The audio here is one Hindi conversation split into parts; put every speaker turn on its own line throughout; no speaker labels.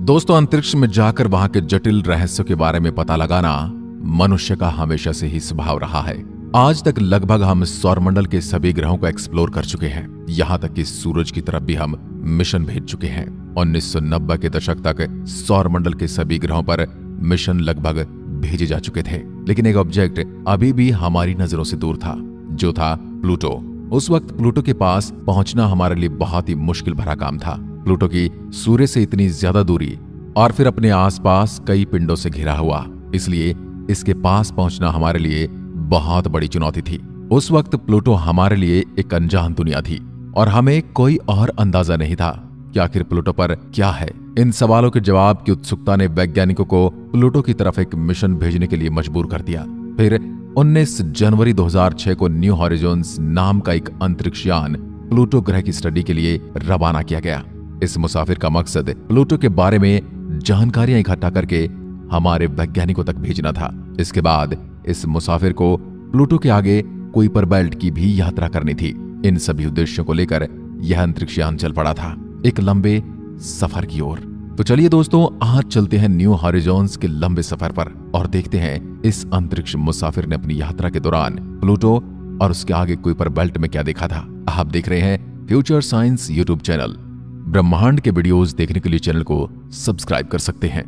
दोस्तों, अंतरिक्ष में जाकर वहां के जटिल रहस्यों के बारे में पता लगाना मनुष्य का हमेशा से ही स्वभाव रहा है। आज तक लगभग हम सौरमंडल के सभी ग्रहों को एक्सप्लोर कर चुके हैं। यहाँ तक कि सूरज की तरफ भी हम मिशन भेज चुके हैं। 1990 के दशक तक सौरमंडल के सभी ग्रहों पर मिशन लगभग भेजे जा चुके थे, लेकिन एक ऑब्जेक्ट अभी भी हमारी नजरों से दूर था, जो था प्लूटो। उस वक्त प्लूटो के पास पहुंचना हमारे लिए बहुत ही मुश्किल भरा काम था। प्लूटो की सूर्य से इतनी ज्यादा दूरी और फिर अपने आसपास कई पिंडों से घिरा हुआ, इसलिए इसके पास पहुंचना हमारे लिए बहुत बड़ी चुनौती थी। उस वक्त प्लूटो हमारे लिए एक अनजान दुनिया थी और हमें कोई और अंदाजा नहीं था कि आखिर प्लूटो पर क्या है। इन सवालों के जवाब की उत्सुकता ने वैज्ञानिकों को प्लूटो की तरफ एक मिशन भेजने के लिए मजबूर कर दिया। फिर 19 जनवरी 2006 को न्यू हॉरिजॉन्स नाम का एक अंतरिक्ष यान प्लूटो ग्रह की स्टडी के लिए रवाना किया गया। इस मुसाफिर का मकसद प्लूटो के बारे में जानकारियां इकट्ठा करके हमारे वैज्ञानिकों तक भेजना था। इसके बाद इस मुसाफिर को प्लूटो के आगे कुइपर बेल्ट की भी यात्रा करनी थी। इन सभी उद्देश्यों को लेकर यह अंतरिक्ष यान चल पड़ा था, एक लंबे सफर की ओर। तो चलिए दोस्तों, आज चलते हैं न्यू हॉरिजॉन्स के लंबे सफर पर और देखते हैं इस अंतरिक्ष मुसाफिर ने अपनी यात्रा के दौरान प्लूटो और उसके आगे कुइपर बेल्ट में क्या देखा था। आप देख रहे हैं फ्यूचर साइंस यूट्यूब चैनल। ब्रह्मांड के वीडियोस देखने के लिए चैनल को सब्सक्राइब कर सकते हैं।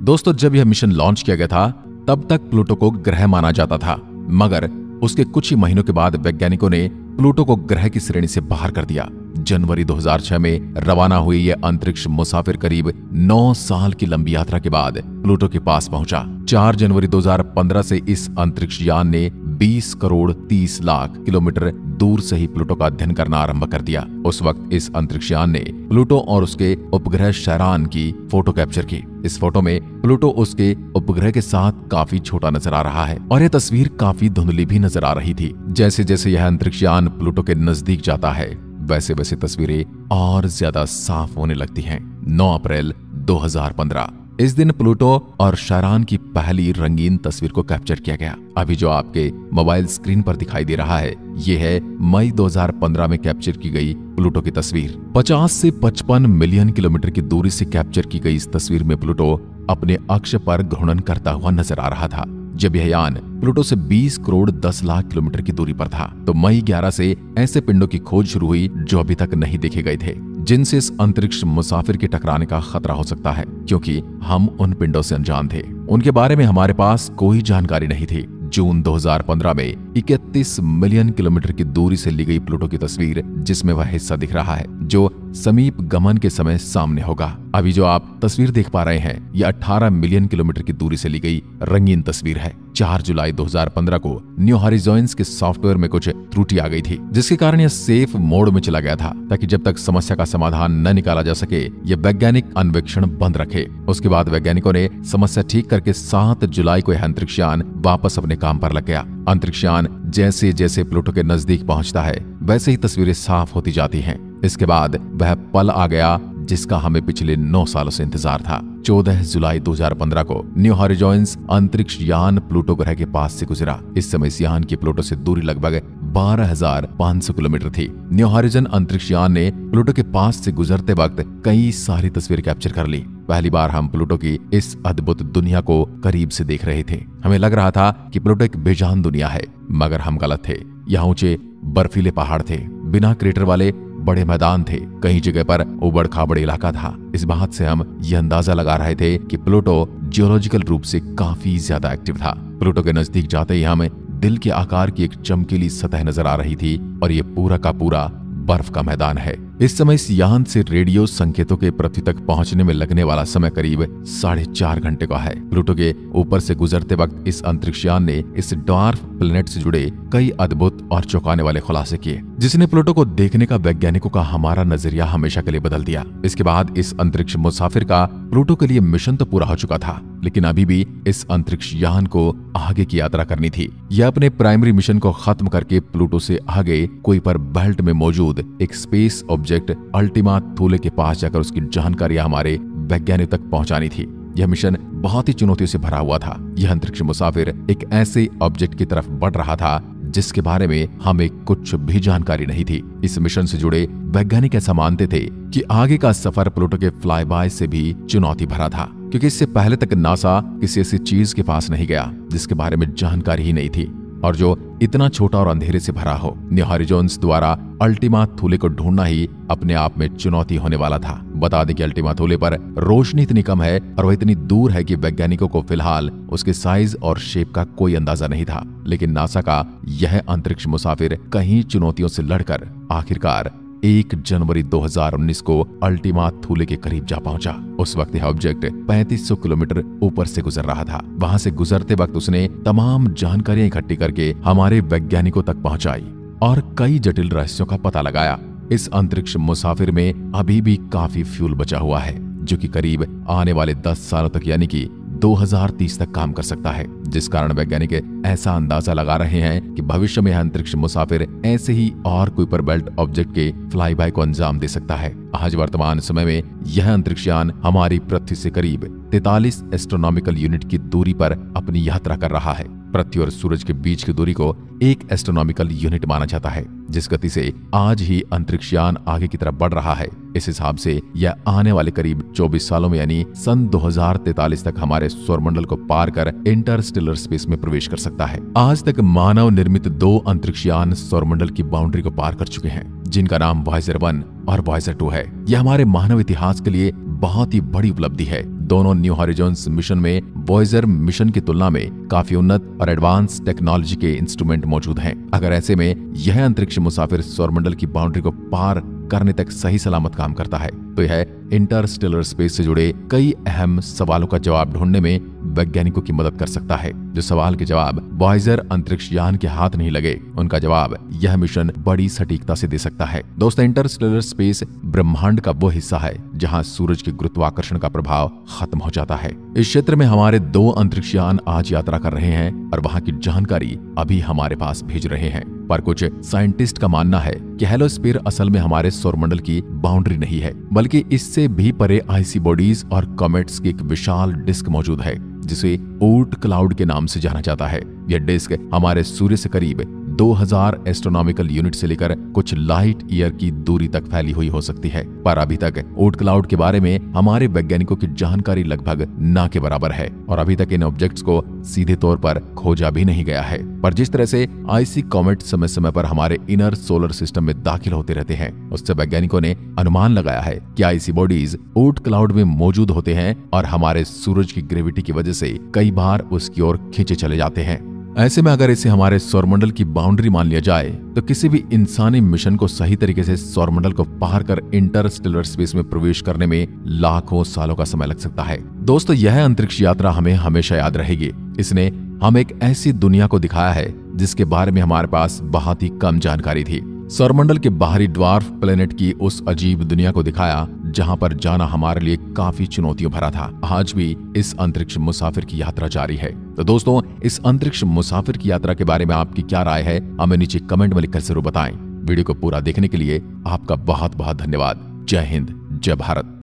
दोस्तों, जब यह मिशन लॉन्च किया गया था तब तक प्लूटो को ग्रह माना जाता था, मगर उसके कुछ ही महीनों के बाद वैज्ञानिकों ने प्लूटो को ग्रह की श्रेणी से बाहर कर दिया। जनवरी 2006 में रवाना हुई यह अंतरिक्ष मुसाफिर करीब 9 साल की लंबी यात्रा के बाद प्लूटो के पास पहुंचा। 4 जनवरी 2015 से इस अंतरिक्ष यान ने 20 करोड़ 30 लाख किलोमीटर दूर से ही प्लूटो का अध्ययन करना आरंभ कर दिया। उस वक्त इस अंतरिक्ष यान ने प्लूटो और उसके उपग्रह शैरान की फोटो कैप्चर की। इस फोटो में प्लूटो उसके उपग्रह के साथ काफी छोटा नजर आ रहा है और यह तस्वीर काफी धुंधली भी नजर आ रही थी। जैसे जैसे यह अंतरिक्ष यान प्लूटो के नजदीक जाता है, वैसे वैसे तस्वीरें और ज्यादा साफ होने लगती हैं। 9 अप्रैल 2015 इस दिन प्लूटो और शैरान की पहली रंगीन तस्वीर को कैप्चर किया गया। अभी जो आपके मोबाइल स्क्रीन पर दिखाई दे रहा है, ये है मई 2015 में कैप्चर की गई प्लूटो की तस्वीर। 50 से 55 मिलियन किलोमीटर की दूरी से कैप्चर की गई इस तस्वीर में प्लूटो अपने अक्ष पर घूर्णन करता हुआ नजर आ रहा था। जब यह यान प्लूटो से 20 करोड़ 10 लाख किलोमीटर की दूरी पर था, तो मई 11 से ऐसे पिंडों की खोज शुरू हुई जो अभी तक नहीं देखे गए थे, जिनसे इस अंतरिक्ष मुसाफिर के टकराने का खतरा हो सकता है, क्योंकि हम उन पिंडों से अनजान थे। उनके बारे में हमारे पास कोई जानकारी नहीं थी। जून 2015 में 31 मिलियन किलोमीटर की दूरी से ली गई प्लूटो की तस्वीर, जिसमें वह हिस्सा दिख रहा है जो समीप गमन के समय सामने होगा। अभी जो आप तस्वीर देख पा रहे हैं, यह 18 मिलियन किलोमीटर की दूरी से ली गई रंगीन तस्वीर है। 4 जुलाई 2015 को न्यू हॉरिजॉन्स के सॉफ्टवेयर में कुछ त्रुटि आ गई थी, जिसके कारण यह सेफ मोड में चला गया था, ताकि जब तक समस्या का समाधान न निकाला जा सके यह वैज्ञानिक अन्वेषण बंद रखे। उसके बाद वैज्ञानिकों ने समस्या ठीक करके 7 जुलाई को यह अंतरिक्ष यान वापस अपने काम पर लग गया। अंतरिक्ष यान जैसे जैसे प्लूटो के नजदीक पहुंचता है, वैसे ही तस्वीरें साफ होती जाती हैं। इसके बाद वह पल आ गया जिसका हमें पिछले 9 सालों से इंतजार था। 14 जुलाई 2015 को न्यू हॉरिजॉन्स अंतरिक्ष यान प्लूटो ग्रह के पास से गुजरा। इस समय इस यान की प्लूटो से दूरी लगभग 12,500 किलोमीटर थी। न्यू हॉरिजॉन अंतरिक्ष यान ने प्लूटो के पास से गुजरते वक्त कई सारी तस्वीरें कैप्चर कर ली। पहली बार हम प्लूटो की इस अद्भुत दुनिया को करीब से देख रहे थे। हमें लग रहा था कि प्लूटो एक बेजान दुनिया है, मगर हम गलत थे। यहाँ ऊंचे बर्फीले पहाड़ थे, बिना क्रेटर वाले बड़े मैदान थे, कई जगह पर उबड़ खाबड़ इलाका था। इस बात से हम ये अंदाजा लगा रहे थे कि प्लूटो जियोलॉजिकल रूप से काफी ज्यादा एक्टिव था। प्लूटो के नजदीक जाते ही हमें दिल के आकार की एक चमकीली सतह नजर आ रही थी और ये पूरा का पूरा बर्फ का मैदान है। इस समय इस यान से रेडियो संकेतों के पृथ्वी तक पहुंचने में लगने वाला समय करीब 4.5 घंटे का है। प्लूटो के ऊपर से गुजरते वक्त इस अंतरिक्ष यान ने इस डॉर्फ प्लेनेट से जुड़े कई अद्भुत और चौंकाने वाले खुलासे किए, जिसने प्लूटो को देखने का वैज्ञानिकों का हमारा नजरिया हमेशा के लिए बदल दिया। इसके बाद इस अंतरिक्ष मुसाफिर का प्लूटो के लिए मिशन तो पूरा हो चुका था, लेकिन अभी भी इस अंतरिक्ष यान को आगे की यात्रा करनी थी। यह अपने प्राइमरी मिशन को खत्म करके प्लूटो से आगे कुइपर बेल्ट में मौजूद एक स्पेस ऑब्जेक्ट अल्टीमा थूले के पास जाकर उसकी जानकारियां हमारे वैज्ञानिक तक पहुंचानी थी। यह मिशन बहुत ही चुनौतियों से भरा हुआ था। यह अंतरिक्ष मुसाफिर एक ऐसे ऑब्जेक्ट की तरफ बढ़ रहा था जिसके बारे में हमें कुछ भी जानकारी नहीं थी। इस मिशन से जुड़े वैज्ञानिक ऐसा मानते थे कि आगे का सफर प्लूटो के फ्लाई बाय से भी चुनौती भरा था, क्योंकि इससे पहले तक नासा किसी ऐसी चीज के पास नहीं गया जिसके बारे में जानकारी ही नहीं थी और जो इतना छोटा और अंधेरे से भरा हो। न्यू हॉरिज़ॉन्स द्वारा अल्टीमा थूले को ढूंढना ही अपने आप में चुनौती होने वाला था। बता दें कि अल्टीमा थूले पर रोशनी इतनी कम है और वह इतनी दूर है कि वैज्ञानिकों को फिलहाल उसके साइज और शेप का कोई अंदाजा नहीं था। लेकिन नासा का यह अंतरिक्ष मुसाफिर कई चुनौतियों से लड़कर आखिरकार 1 जनवरी 2019 को अल्टीमा थूले के करीब जा पहुंचा। उस वक्त यह ऑब्जेक्ट 3500 किलोमीटर ऊपर से गुजर रहा था। वहां से गुजरते वक्त उसने तमाम जानकारियां इकट्ठी करके हमारे वैज्ञानिकों तक पहुंचाई और कई जटिल रहस्यों का पता लगाया। इस अंतरिक्ष मुसाफिर में अभी भी काफी फ्यूल बचा हुआ है, जो कि करीब आने वाले 10 सालों तक यानी कि 2030 तक काम कर सकता है, जिस कारण वैज्ञानिक ऐसा अंदाजा लगा रहे हैं कि भविष्य में यह अंतरिक्ष मुसाफिर ऐसे ही और कुइपर बेल्ट ऑब्जेक्ट के फ्लाई बाय को अंजाम दे सकता है। आज वर्तमान समय में यह अंतरिक्षयान हमारी पृथ्वी से करीब 43 एस्ट्रोनॉमिकल यूनिट की दूरी पर अपनी यात्रा कर रहा है। पृथ्वी और सूरज के बीच की दूरी को 1 एस्ट्रोनॉमिकल यूनिट माना जाता है। जिस गति से आज ही अंतरिक्षयान आगे की तरफ बढ़ रहा है, इस हिसाब से यह आने वाले करीब 24 सालों में यानी सन 2043 तक हमारे सौरमंडल को पार कर इंटरस्टेलर स्पेस में प्रवेश कर सकता है। आज तक मानव निर्मित 2 अंतरिक्षयान सौरमंडल की बाउंड्री को पार कर चुके हैं, जिनका नाम वॉयेजर 1 और वॉयेजर 2 है। यह हमारे मानव इतिहास के लिए बहुत ही बड़ी उपलब्धि है। दोनों न्यू हॉरिज़ॉन्स मिशन में वॉयेजर मिशन की तुलना में काफी उन्नत और एडवांस टेक्नोलॉजी के इंस्ट्रूमेंट मौजूद हैं। अगर ऐसे में यह अंतरिक्ष मुसाफिर सौरमंडल की बाउंड्री को पार करने तक सही सलामत काम करता है, तो यह इंटरस्टेलर स्पेस से जुड़े कई अहम सवालों का जवाब ढूंढने में वैज्ञानिकों की मदद कर सकता है। जो सवाल के जवाब वॉयेजर अंतरिक्षयान के हाथ नहीं लगे, उनका जवाब यह मिशन बड़ी सटीकता से दे सकता है। दोस्तों, इंटरस्टेलर स्पेस ब्रह्मांड का वो हिस्सा है जहां सूरज के गुरुत्वाकर्षण का प्रभाव खत्म हो जाता है। इस क्षेत्र में हमारे 2 अंतरिक्षयान आज यात्रा कर रहे हैं और वहां की जानकारी अभी हमारे पास भेज रहे हैं। पर कुछ साइंटिस्ट का मानना है कि हेलोस्फीयर असल में हमारे सौरमंडल की बाउंड्री नहीं है, बल्कि इससे भी परे आइसी बॉडीज और कॉमेट्स की एक विशाल डिस्क मौजूद है, जिसे ओर्ट क्लाउड के नाम से जाना जाता है। यह डिस्क हमारे सूर्य से करीब 2000 एस्ट्रोनॉमिकल यूनिट से लेकर कुछ लाइट ईयर की दूरी तक फैली हुई हो सकती है। पर अभी तक ओर्ट क्लाउड के बारे में हमारे वैज्ञानिकों की जानकारी लगभग ना के बराबर है और अभी तक इन ऑब्जेक्ट्स को सीधे तौर पर खोजा भी नहीं गया है। पर जिस तरह से आइसी कॉमेट समय समय पर हमारे इनर सोलर सिस्टम में दाखिल होते रहते हैं, उससे वैज्ञानिकों ने अनुमान लगाया है कि आइसी बॉडीज ओर्ट क्लाउड में मौजूद होते हैं और हमारे सूरज की ग्रेविटी की वजह से कई बार उसकी ओर खींचे चले जाते हैं। ऐसे में अगर इसे हमारे सौरमंडल की बाउंड्री मान लिया जाए, तो किसी भी इंसानी मिशन को सही तरीके से सौरमंडल को पार कर इंटरस्टेलर स्पेस में प्रवेश करने में लाखों सालों का समय लग सकता है। दोस्तों, यह अंतरिक्ष यात्रा हमें हमेशा याद रहेगी। इसने हमें एक ऐसी दुनिया को दिखाया है जिसके बारे में हमारे पास बहुत ही कम जानकारी थी। सौरमंडल के बाहरी ड्वार्फ प्लेनेट की उस अजीब दुनिया को दिखाया जहां पर जाना हमारे लिए काफी चुनौतियों भरा था। आज भी इस अंतरिक्ष मुसाफिर की यात्रा जारी है। तो दोस्तों, इस अंतरिक्ष मुसाफिर की यात्रा के बारे में आपकी क्या राय है, हमें नीचे कमेंट में लिखकर जरूर बताएं। वीडियो को पूरा देखने के लिए आपका बहुत बहुत धन्यवाद। जय हिंद, जय भारत।